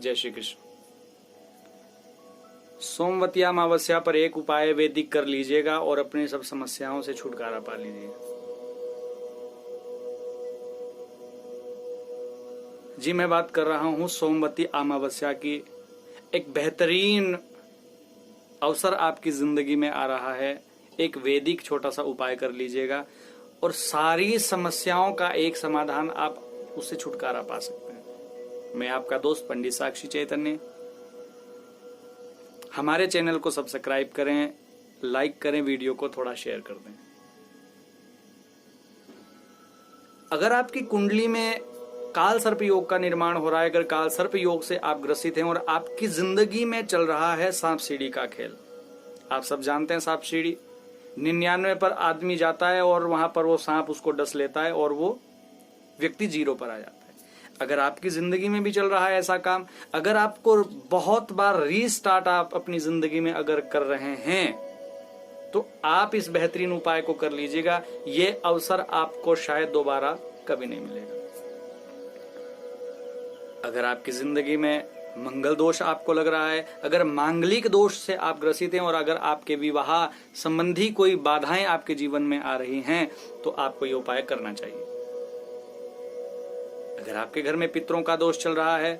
जय श्री कृष्ण। सोमवती अमावस्या पर एक उपाय वैदिक कर लीजिएगा और अपनी सब समस्याओं से छुटकारा पा लीजिएगा। जी मैं बात कर रहा हूं सोमवती अमावस्या की। एक बेहतरीन अवसर आपकी जिंदगी में आ रहा है। एक वैदिक छोटा सा उपाय कर लीजिएगा और सारी समस्याओं का एक समाधान, आप उससे छुटकारा पा सकते हैं। मैं आपका दोस्त पंडित साक्षी चैतन्य। हमारे चैनल को सब्सक्राइब करें, लाइक करें, वीडियो को थोड़ा शेयर कर दें। अगर आपकी कुंडली में काल सर्प योग का निर्माण हो रहा है, अगर काल सर्प योग से आप ग्रसित हैं और आपकी जिंदगी में चल रहा है सांप सीढ़ी का खेल। आप सब जानते हैं सांप सीढ़ी 99 पर आदमी जाता है और वहां पर वो सांप उसको डस लेता है और वो व्यक्ति 0 पर आ जाता है। अगर आपकी जिंदगी में भी चल रहा है ऐसा काम, अगर आपको बहुत बार रीस्टार्ट आप अपनी जिंदगी में अगर कर रहे हैं, तो आप इस बेहतरीन उपाय को कर लीजिएगा। ये अवसर आपको शायद दोबारा कभी नहीं मिलेगा। अगर आपकी जिंदगी में मंगल दोष आपको लग रहा है, अगर मांगलिक दोष से आप ग्रसित हैं और अगर आपके विवाह संबंधी कोई बाधाएं आपके जीवन में आ रही हैं, तो आपको ये उपाय करना चाहिए। अगर आपके घर में पितरों का दोष चल रहा है,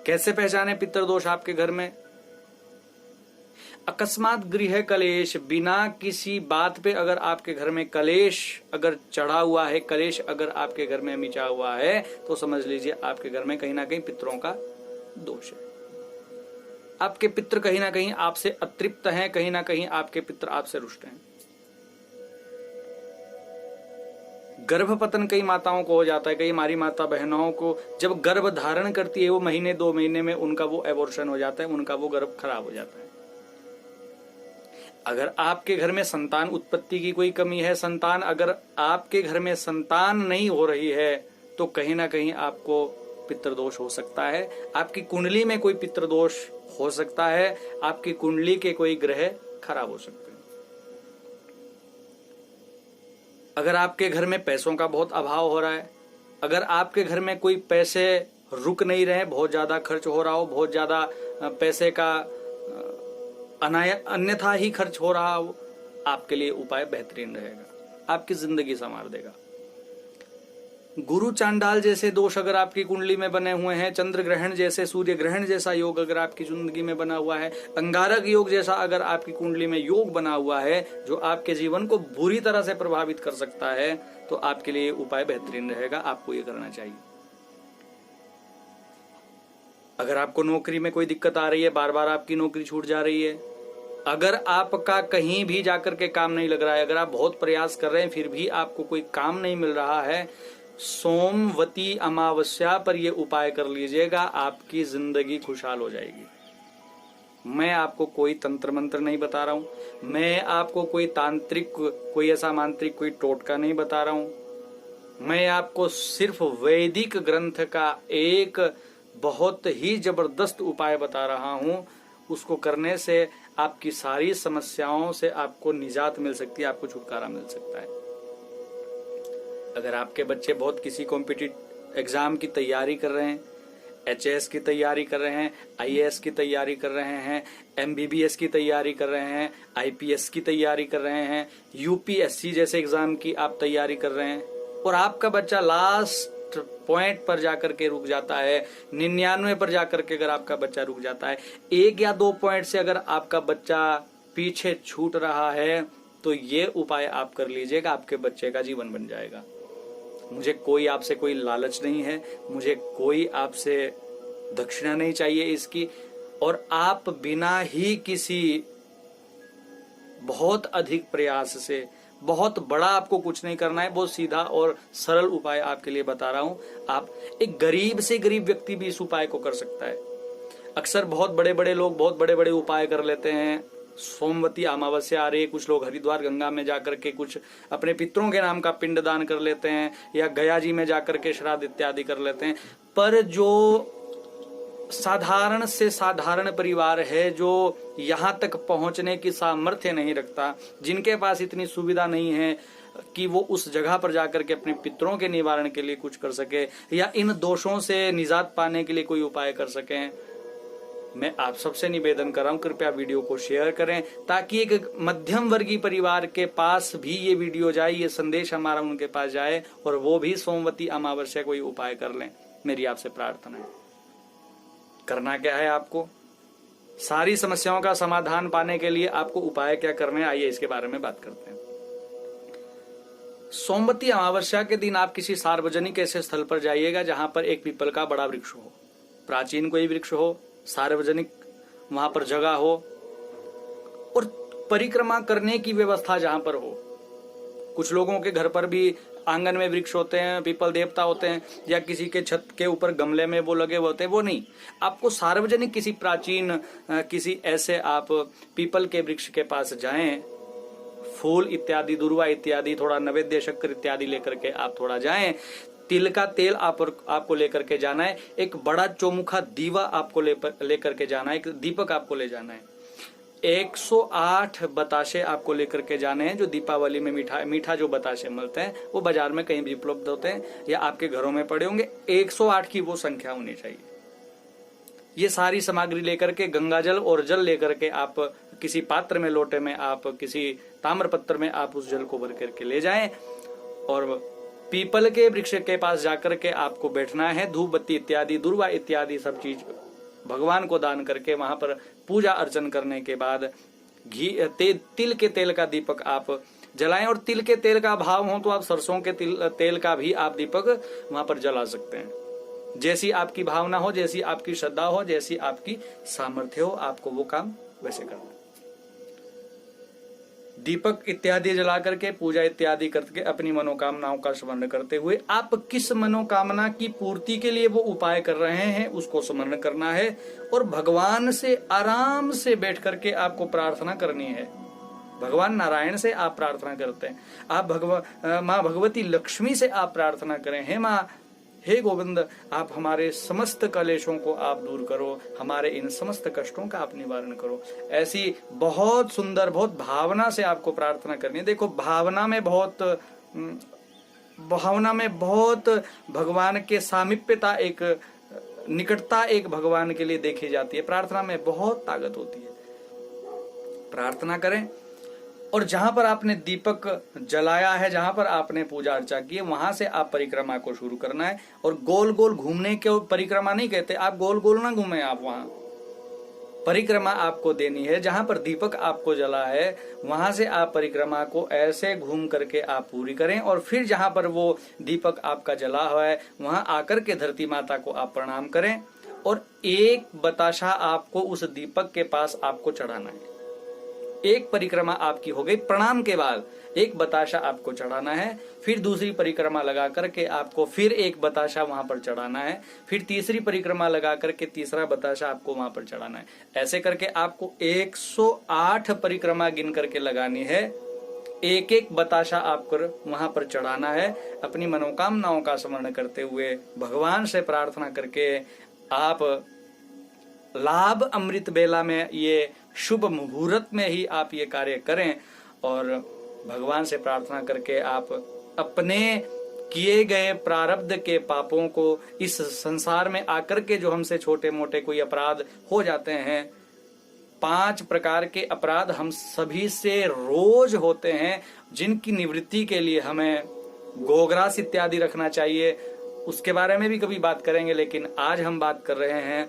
कैसे पहचाने पितर दोष आपके घर में? अकस्मात गृह कलेश, बिना किसी बात पे अगर आपके घर में कलेश अगर चढ़ा हुआ है, कलेश अगर आपके घर में मिचा हुआ है, तो समझ लीजिए आपके घर में कहीं ना कहीं पितरों का दोष है। आपके पितर कहीं ना कहीं आपसे अतृप्त हैं, कहीं ना कहीं आपके पितर आपसे रुष्ट हैं। गर्भपतन कई माताओं को हो जाता है, कई हमारी माता बहनों को जब गर्भ धारण करती है वो महीने 2 महीने में उनका वो एबॉर्शन हो जाता है, उनका वो गर्भ खराब हो जाता है। अगर आपके घर में संतान उत्पत्ति की कोई कमी है, संतान अगर आपके घर में संतान नहीं हो रही है, तो कहीं ना कहीं आपको पितृदोष हो सकता है। आपकी कुंडली में कोई पितृदोष हो सकता है, आपकी कुंडली के कोई ग्रह खराब हो सकते हैं। अगर आपके घर में पैसों का बहुत अभाव हो रहा है, अगर आपके घर में कोई पैसे रुक नहीं रहे, बहुत ज्यादा खर्च हो रहा हो, बहुत ज्यादा पैसे का अन्यथा ही खर्च हो रहा हो, आपके लिए उपाय बेहतरीन रहेगा, आपकी जिंदगी संवार देगा। गुरु चांडाल जैसे दोष अगर आपकी कुंडली में बने हुए हैं, चंद्र ग्रहण जैसे, सूर्य ग्रहण जैसा योग अगर आपकी जिंदगी में बना हुआ है, अंगारक योग जैसा अगर आपकी कुंडली में योग बना हुआ है जो आपके जीवन को बुरी तरह से प्रभावित कर सकता है, तो आपके लिए उपाय बेहतरीन रहेगा, आपको ये करना चाहिए। अगर आपको नौकरी में कोई दिक्कत आ रही है, बार बार आपकी नौकरी छूट जा रही है, अगर आपका कहीं भी जाकर के काम नहीं लग रहा है, अगर आप बहुत प्रयास कर रहे हैं फिर भी आपको कोई काम नहीं मिल रहा है, सोमवती अमावस्या पर यह उपाय कर लीजिएगा, आपकी जिंदगी खुशहाल हो जाएगी। मैं आपको कोई तंत्र मंत्र नहीं बता रहा हूं, मैं आपको कोई तांत्रिक, कोई ऐसा मांत्रिक, कोई टोटका नहीं बता रहा हूं। मैं आपको सिर्फ वैदिक ग्रंथ का एक बहुत ही जबरदस्त उपाय बता रहा हूं। उसको करने से आपकी सारी समस्याओं से आपको निजात मिल सकती है, आपको छुटकारा मिल सकता है। अगर आपके बच्चे बहुत किसी कॉम्पिटिटिव एग्जाम की तैयारी कर रहे हैं, एचएएस की तैयारी कर रहे हैं, आईएएस की तैयारी कर रहे हैं, एमबीबीएस की तैयारी कर रहे हैं, आईपीएस की तैयारी कर रहे हैं, यूपीएससी जैसे एग्जाम की आप तैयारी कर रहे हैं, और आपका बच्चा लास्ट पॉइंट पर जाकर के रुक जाता है, 99 पर जाकर के अगर आपका बच्चा रुक जाता है, 1 या 2 पॉइंट से अगर आपका बच्चा पीछे छूट रहा है, तो ये उपाय आप कर लीजिएगा, आपके बच्चे का जीवन बन जाएगा। मुझे कोई आपसे कोई लालच नहीं है, मुझे कोई आपसे दक्षिणा नहीं चाहिए इसकी, और आप बिना ही किसी बहुत अधिक प्रयास से, बहुत बड़ा आपको कुछ नहीं करना है, बहुत सीधा और सरल उपाय आपके लिए बता रहा हूं। आप एक गरीब से गरीब व्यक्ति भी इस उपाय को कर सकता है। अक्सर बहुत बड़े बड़े लोग बहुत बड़े बड़े उपाय कर लेते हैं। सोमवती अमावस्या आ रही है, कुछ लोग हरिद्वार गंगा में जाकर के कुछ अपने पितरों के नाम का पिंड दान कर लेते हैं, या गया जी में जाकर के श्राद्ध इत्यादि कर लेते हैं। पर जो साधारण से साधारण परिवार है, जो यहाँ तक पहुंचने की सामर्थ्य नहीं रखता, जिनके पास इतनी सुविधा नहीं है, कि वो उस जगह पर जाकर के अपने पितरों के निवारण के लिए कुछ कर सके या इन दोषों से निजात पाने के लिए कोई उपाय कर सकें। मैं आप सबसे निवेदन कर रहा हूं, कृपया वीडियो को शेयर करें ताकि एक मध्यम वर्गीय परिवार के पास भी ये वीडियो जाए, ये संदेश हमारा उनके पास जाए और वो भी सोमवती अमावस्या कोई उपाय कर लें। मेरी आपसे प्रार्थना है। करना क्या है आपको? सारी समस्याओं का समाधान पाने के लिए आपको उपाय क्या करने हैं, आइए इसके बारे में बात करते हैं। सोमवती अमावस्या के दिन आप किसी सार्वजनिक ऐसे स्थल पर जाइएगा जहां पर एक पीपल का बड़ा वृक्ष हो, प्राचीन कोई वृक्ष हो, सार्वजनिक वहां पर जगह हो और परिक्रमा करने की व्यवस्था जहां पर हो। कुछ लोगों के घर पर भी आंगन में वृक्ष होते हैं, पीपल देवता होते हैं, या किसी के छत के ऊपर गमले में वो लगे होते हैं, वो नहीं। आपको सार्वजनिक किसी प्राचीन किसी ऐसे आप पीपल के वृक्ष के पास जाएं, फूल इत्यादि, दुर्वा इत्यादि, थोड़ा नैवेद्य शक्कर इत्यादि लेकर के आप थोड़ा जाएं। तिल का तेल आपको लेकर के जाना है। एक बड़ा चौमुखा दीवा आपको लेकर के जाना है। एक दीपक आपको ले जाना है। 108 बताशे आपको लेकर के जाने हैं। जो दीपावली में मीठा जो बताशे मिलते हैं वो बाजार में कहीं भी उपलब्ध होते हैं या आपके घरों में पड़े होंगे। 108 की वो संख्या होनी चाहिए। ये सारी सामग्री लेकर के, गंगा जल और जल लेकर के आप किसी पात्र में, लोटे में, आप किसी ताम्रपत्र में आप उस जल को भर करके ले जाएं और पीपल के वृक्ष के पास जाकर के आपको बैठना है। धूप बत्ती इत्यादि, दुर्वा इत्यादि सब चीज भगवान को दान करके वहां पर पूजा अर्चन करने के बाद तिल के तेल का दीपक आप जलाएं। और तिल के तेल का भाव हो तो आप सरसों के तेल का भी आप दीपक वहां पर जला सकते हैं। जैसी आपकी भावना हो, जैसी आपकी श्रद्धा हो, जैसी आपकी सामर्थ्य हो, आपको वो काम वैसे करना है। दीपक इत्यादि जला करके, पूजा इत्यादि करके अपनी मनोकामनाओं का स्मरण करते हुए आप किस मनोकामना की पूर्ति के लिए वो उपाय कर रहे हैं उसको स्मरण करना है और भगवान से आराम से बैठ करके आपको प्रार्थना करनी है। भगवान नारायण से आप प्रार्थना करते हैं, आप माँ भगवती लक्ष्मी से आप प्रार्थना करें, हे माँ, हे गोविंद, आप हमारे समस्त कलेशों को आप दूर करो, हमारे इन समस्त कष्टों का आप निवारण करो। ऐसी बहुत सुंदर, बहुत भावना से आपको प्रार्थना करनी है। देखो, भावना में बहुत भगवान के सामीप्यता, एक निकटता एक भगवान के लिए देखी जाती है। प्रार्थना में बहुत ताकत होती है। प्रार्थना करें और जहां पर आपने दीपक जलाया है, जहां पर आपने पूजा अर्चा की है, वहां से आप परिक्रमा को शुरू करना है। और गोल गोल घूमने के परिक्रमा नहीं कहते, आप गोल गोल ना घूमें, आप वहां परिक्रमा आपको देनी है। जहां पर दीपक आपको जला है वहां से आप परिक्रमा को ऐसे घूम करके आप पूरी करें और फिर जहां पर वो दीपक आपका जला हुआ है वहां आकर के धरती माता को आप प्रणाम करें और एक बताशा आपको उस दीपक के पास आपको चढ़ाना है। एक परिक्रमा आपकी हो गई, प्रणाम के बाद एक बताशा आपको चढ़ाना है। फिर दूसरी परिक्रमा लगा करके आपको फिर एक बताशा वहां पर चढ़ाना है। फिर तीसरी परिक्रमा लगा करके तीसरा बताशा आपको वहां पर चढ़ाना है। ऐसे करके आपको 108 परिक्रमा गिन करके लगानी है। एक एक बताशा आपको वहां पर चढ़ाना है। अपनी मनोकामनाओं का स्मरण करते हुए भगवान से प्रार्थना करके आप लाभ अमृत बेला में, ये शुभ मुहूर्त में ही आप ये कार्य करें और भगवान से प्रार्थना करके आप अपने किए गए प्रारब्ध के पापों को, इस संसार में आकर के जो हमसे छोटे मोटे कोई अपराध हो जाते हैं, 5 प्रकार के अपराध हम सभी से रोज होते हैं, जिनकी निवृत्ति के लिए हमें गोग्रास इत्यादि रखना चाहिए। उसके बारे में भी कभी बात करेंगे, लेकिन आज हम बात कर रहे हैं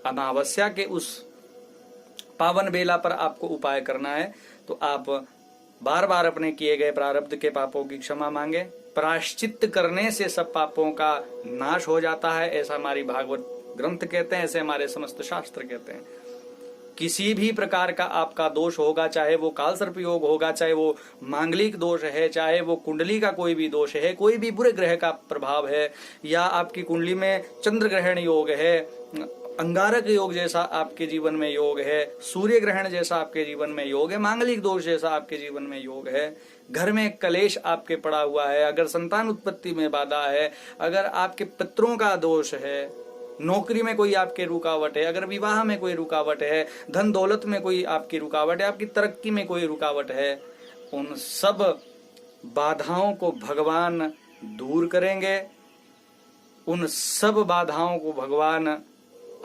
अमावस्या के उस पावन बेला पर आपको उपाय करना है। तो आप बार बार अपने किए गए प्रारब्ध के पापों की क्षमा मांगे। प्रायश्चित करने से सब पापों का नाश हो जाता है, ऐसा हमारी भागवत ग्रंथ कहते हैं, ऐसे हमारे समस्त शास्त्र कहते हैं। किसी भी प्रकार का आपका दोष होगा, चाहे वो कालसर्प योग होगा, चाहे वो मांगलिक दोष है, चाहे वो कुंडली का कोई भी दोष है, कोई भी बुरे ग्रह का प्रभाव है, या आपकी कुंडली में चंद्र ग्रहण योग है, अंगारक योग जैसा आपके जीवन में योग है, सूर्य ग्रहण जैसा आपके जीवन में योग है, मांगलिक दोष जैसा आपके जीवन में योग है, घर में कलेश आपके पड़ा हुआ है, अगर संतान उत्पत्ति में बाधा है, अगर आपके पितरों का दोष है, नौकरी में कोई आपके रुकावट है, अगर विवाह में कोई रुकावट है, धन दौलत में कोई आपकी रुकावट है, आपकी तरक्की में कोई रुकावट है, उन सब बाधाओं को भगवान दूर करेंगे। उन सब बाधाओं को भगवान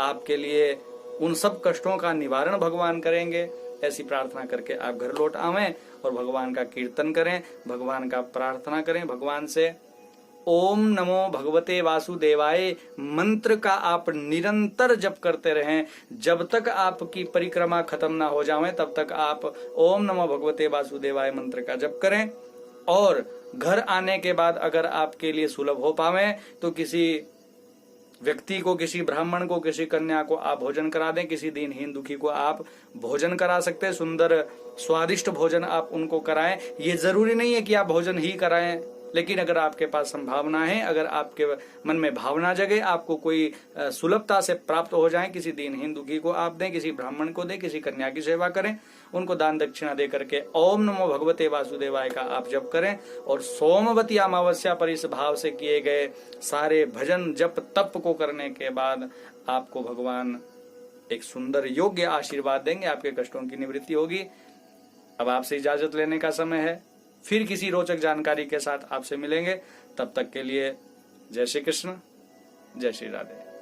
आपके लिए, उन सब कष्टों का निवारण भगवान करेंगे। ऐसी प्रार्थना करके आप घर लौट आवें और भगवान का कीर्तन करें, भगवान का प्रार्थना करें भगवान से। ओम नमो भगवते वासुदेवाय मंत्र का आप निरंतर जप करते रहें। जब तक आपकी परिक्रमा खत्म ना हो जाए तब तक आप ओम नमो भगवते वासुदेवाय मंत्र का जप करें। और घर आने के बाद अगर आपके लिए सुलभ हो पावे तो किसी व्यक्ति को, किसी ब्राह्मण को, किसी कन्या को आप भोजन करा दें। किसी दीनहीन दुखी को आप भोजन करा सकते हैं। सुंदर स्वादिष्ट भोजन आप उनको कराएं। ये जरूरी नहीं है कि आप भोजन ही कराएं, लेकिन अगर आपके पास संभावना है, अगर आपके मन में भावना जगे, आपको कोई सुलभता से प्राप्त हो जाए, किसी दीनहीन दुखी को आप दें, किसी ब्राह्मण को दें, किसी कन्या की सेवा करें, उनको दान दक्षिणा दे करके ओम नमो भगवते वासुदेवाय का आप जप करें। और सोमवती अमावस्या पर इस भाव से किए गए सारे भजन जप तप को करने के बाद आपको भगवान एक सुंदर योग्य आशीर्वाद देंगे, आपके कष्टों की निवृत्ति होगी। अब आपसे इजाजत लेने का समय है। फिर किसी रोचक जानकारी के साथ आपसे मिलेंगे। तब तक के लिए जय श्री कृष्ण, जय श्री राधे।